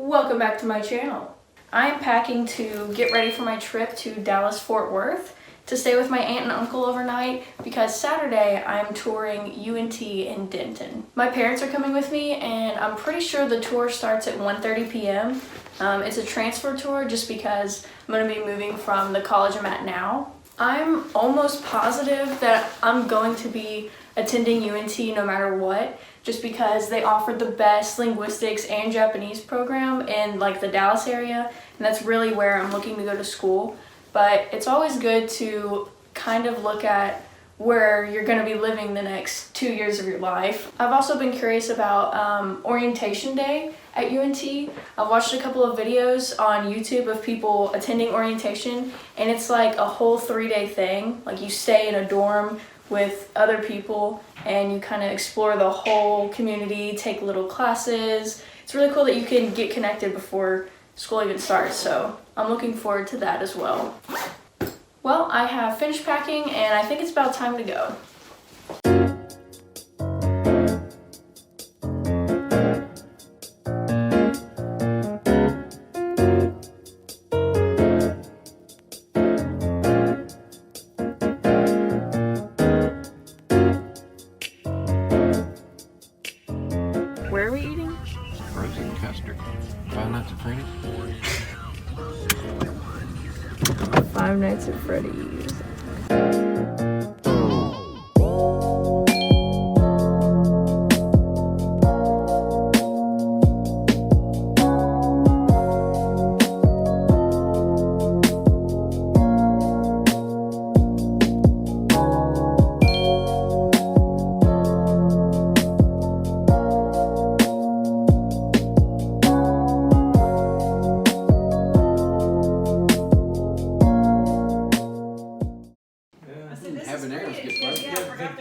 Welcome back to my channel. I'm packing to get ready for my trip to Dallas-Fort Worth to stay with my aunt and uncle overnight because Saturday I'm touring UNT in Denton. My parents are coming with me and I'm pretty sure the tour starts at 1:30 p.m. It's a transfer tour just because I'm going to be moving from the college I'm at now. I'm almost positive that I'm going to be attending UNT no matter what, just because they offer the best linguistics and Japanese program in like the Dallas area, and that's really where I'm looking to go to school. But it's always good to kind of look at where you're going to be living the next 2 years of your life. I've also been curious about orientation day at UNT. I've watched a couple of videos on YouTube of people attending orientation, and it's like a whole 3-day thing. Like you stay in a dorm with other people and you kind of explore the whole community, take little classes. It's really cool that you can get connected before school even starts, so I'm looking forward to that as well. Well, I have finished packing and I think it's about time to go. Where are we eating? Frozen custard. 5 Nights at Freddy's. Five Nights at Freddy's.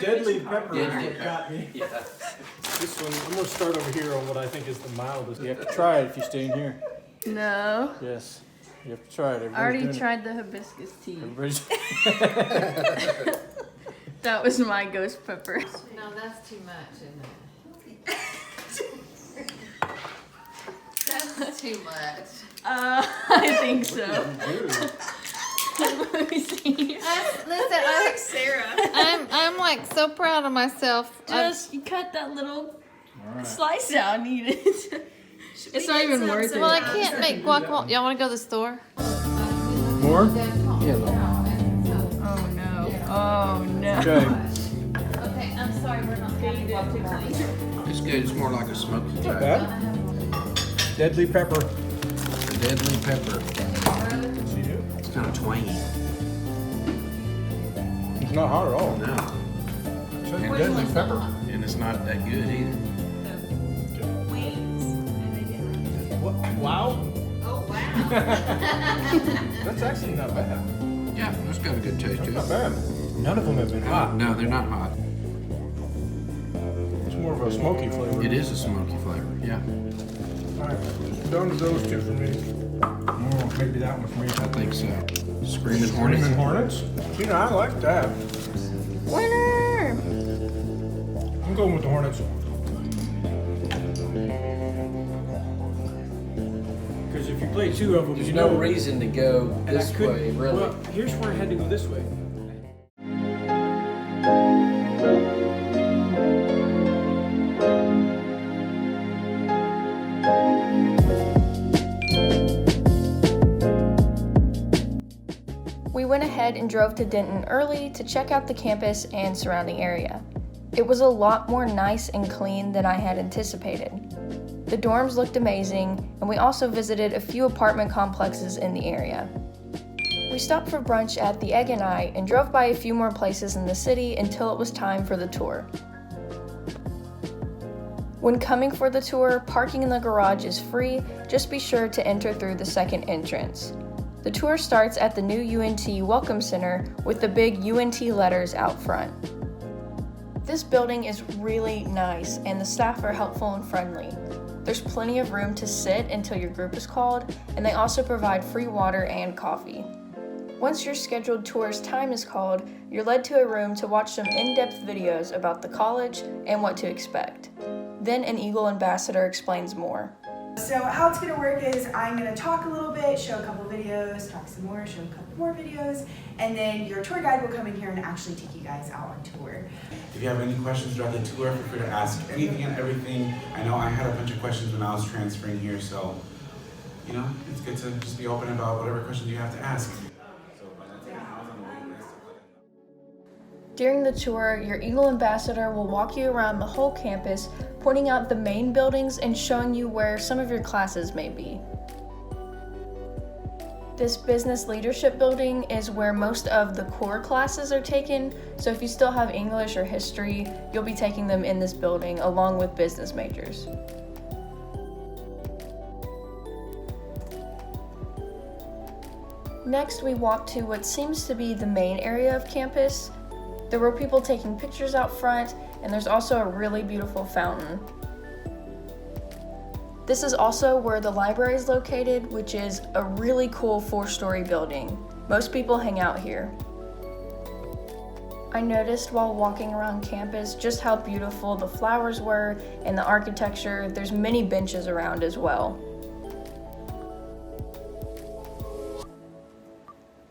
Deadly pepper. Deadly Got me. Yeah. This one, I'm gonna start over here on what I think is the mildest. You have to try it if you stay in here. No. Yes, you have to try it. I already tried the hibiscus tea. Everybody's. That was my ghost pepper. No, that's too much, isn't it? That's too much. I think so. Let me see. Listen, Sarah. I'm like so proud of myself. Just you cut that little slice out and eat it. It's not even worth it. Well, I can't make guacamole. Y'all want to go to the store? More? Yeah. Oh no. Oh no. Okay. Okay, I'm sorry, we're not having guacamole. It's good. It's more like a smoky Not type. bad. Deadly pepper. Deadly pepper. See you. It's kind of twangy. It's not hot at all. No. It's deadly pepper. And it's not that good either. What? Wow. Oh, wow. That's actually not bad. Yeah, it's got a good taste That's to not it. bad. None of them have been hot. No, they're not hot. It's more of a smoky flavor. It is a smoky flavor. Yeah. Alright, down to those two for me. Oh, maybe that one for me. I think so. Screaming Hornets. Screaming Hornets? You know, I like that. Winner! I'm going with the Hornets. Because if you play two of them, There's you no know, reason to go and I this couldn't- way, really. Well, here's where I had to go this way. We went ahead and drove to Denton early to check out the campus and surrounding area. It was a lot more nice and clean than I had anticipated. The dorms looked amazing, and we also visited a few apartment complexes in the area. We stopped for brunch at the Egg and I and drove by a few more places in the city until it was time for the tour. When coming for the tour, parking in the garage is free, just be sure to enter through the second entrance. The tour starts at the new UNT Welcome Center with the big UNT letters out front. This building is really nice and the staff are helpful and friendly. There's plenty of room to sit until your group is called, and they also provide free water and coffee. Once your scheduled tour's time is called, you're led to a room to watch some in-depth videos about the college and what to expect. Then an Eagle ambassador explains more. So how it's gonna work is I'm gonna talk a little bit, show a couple videos, talk some more, show a couple more videos, and then your tour guide will come in here and actually take you guys out on tour. If you have any questions throughout the tour, feel free to ask anything and everything. I know I had a bunch of questions when I was transferring here, so you know, it's good to just be open about whatever questions you have to ask. During the tour, your Eagle Ambassador will walk you around the whole campus, pointing out the main buildings and showing you where some of your classes may be. This business leadership building is where most of the core classes are taken, so if you still have English or history, you'll be taking them in this building along with business majors. Next, we walk to what seems to be the main area of campus. There were people taking pictures out front, and there's also a really beautiful fountain. This is also where the library is located, which is a really cool 4-story building. Most people hang out here. I noticed while walking around campus just how beautiful the flowers were and the architecture. There's many benches around as well.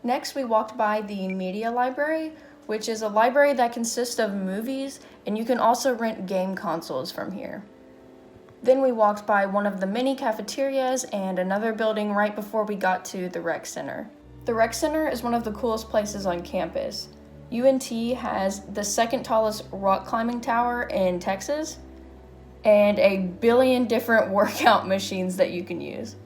Next, we walked by the media library, which is a library that consists of movies, and you can also rent game consoles from here. Then we walked by one of the mini cafeterias and another building right before we got to the rec center. The rec center is one of the coolest places on campus. UNT has the second tallest rock climbing tower in Texas and 1 billion different workout machines that you can use.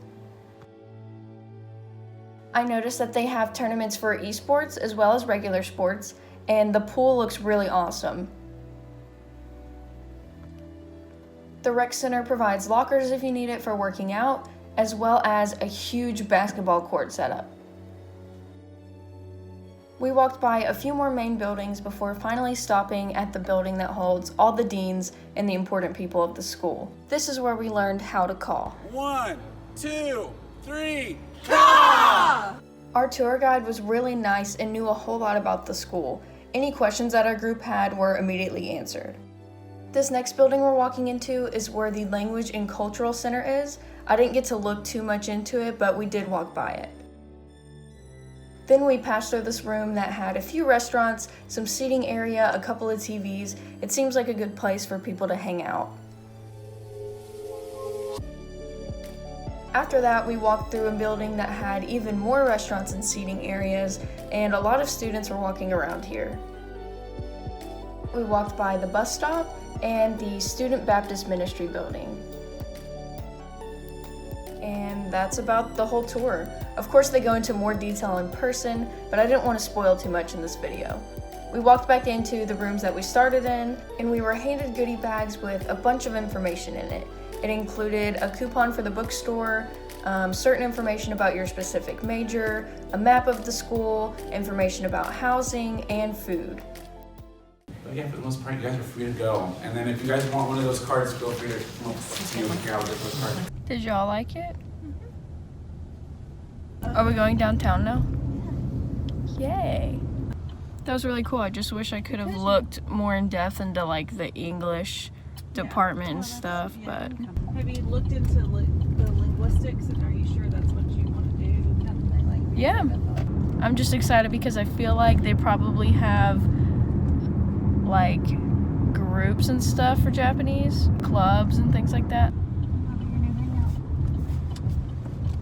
I noticed that they have tournaments for esports as well as regular sports, and the pool looks really awesome. The rec center provides lockers if you need it for working out, as well as a huge basketball court setup. We walked by a few more main buildings before finally stopping at the building that holds all the deans and the important people of the school. This is where we learned how to call. 1, 2, 3, Our tour guide was really nice and knew a whole lot about the school. Any questions that our group had were immediately answered. This next building we're walking into is where the Language and Cultural Center is. I didn't get to look too much into it, but we did walk by it. Then we passed through this room that had a few restaurants, some seating area, a couple of TVs. It seems like a good place for people to hang out. After that, we walked through a building that had even more restaurants and seating areas, and a lot of students were walking around here. We walked by the bus stop and the Student Baptist Ministry building. And that's about the whole tour. Of course, they go into more detail in person, but I didn't want to spoil too much in this video. We walked back into the rooms that we started in, and we were handed goodie bags with a bunch of information in it. It included a coupon for the bookstore, certain information about your specific major, a map of the school, information about housing, and food. But yeah, for the most part, you guys are free to go. And then if you guys want one of those cards, feel free to come up to me and I'll get those cards. Did y'all like it? Are we going downtown now? Yay. That was really cool. I just wish I could have looked more in depth into like the English department and stuff, but Have you looked into the linguistics, and are you sure that's what you want to do? yeah. I'm just excited because I feel like they probably have like groups and stuff for Japanese, clubs and things like that.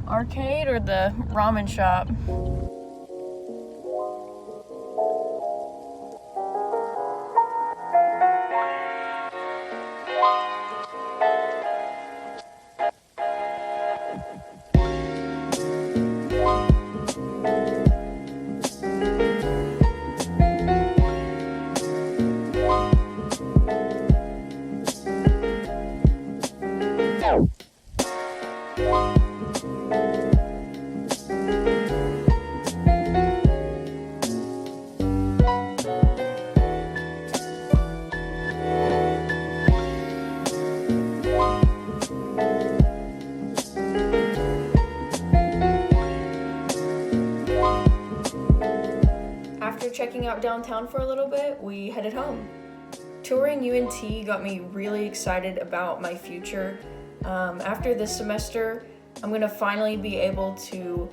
Arcade or the ramen shop? After checking out downtown for a little bit, we headed home. Touring UNT got me really excited about my future. After this semester, I'm gonna finally be able to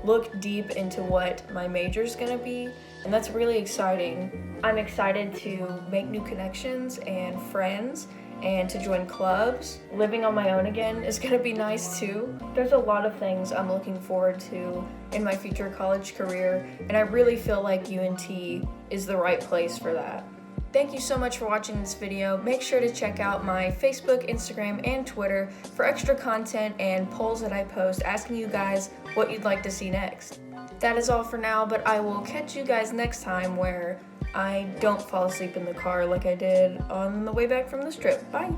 look deep into what my major's gonna be, and that's really exciting. I'm excited to make new connections and friends and to join clubs. Living on my own again is gonna be nice too. There's a lot of things I'm looking forward to in my future college career, and I really feel like UNT is the right place for that. Thank you so much for watching this video. Make sure to check out my Facebook, Instagram, and Twitter for extra content and polls that I post asking you guys what you'd like to see next. That is all for now, but I will catch you guys next time where I don't fall asleep in the car like I did on the way back from this trip. Bye!